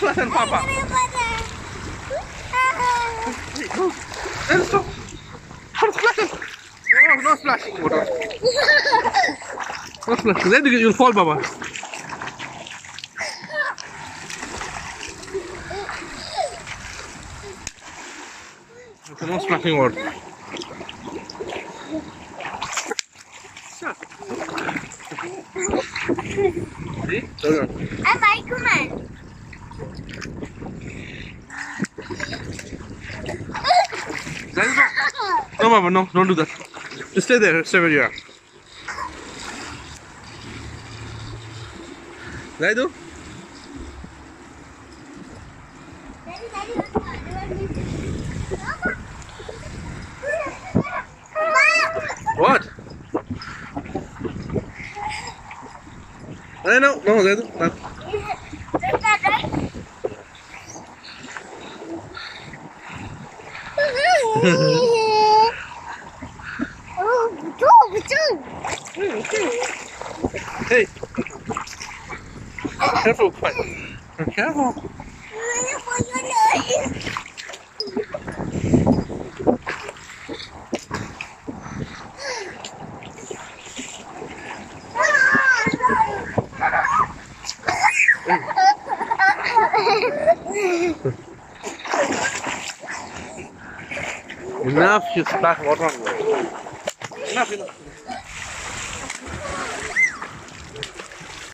splash on Papa. No, stop. Don't splash him. No splash. No splash. Then you'll fall, Baba. Okay, no splashing water. See? I like woman. No, Mama, no, don't do that. Just stay there, stay where you are. Zaidu? What? No, Zaidu. No. Hey, careful, quiet. Careful. Enough, you splash water on me. Enough.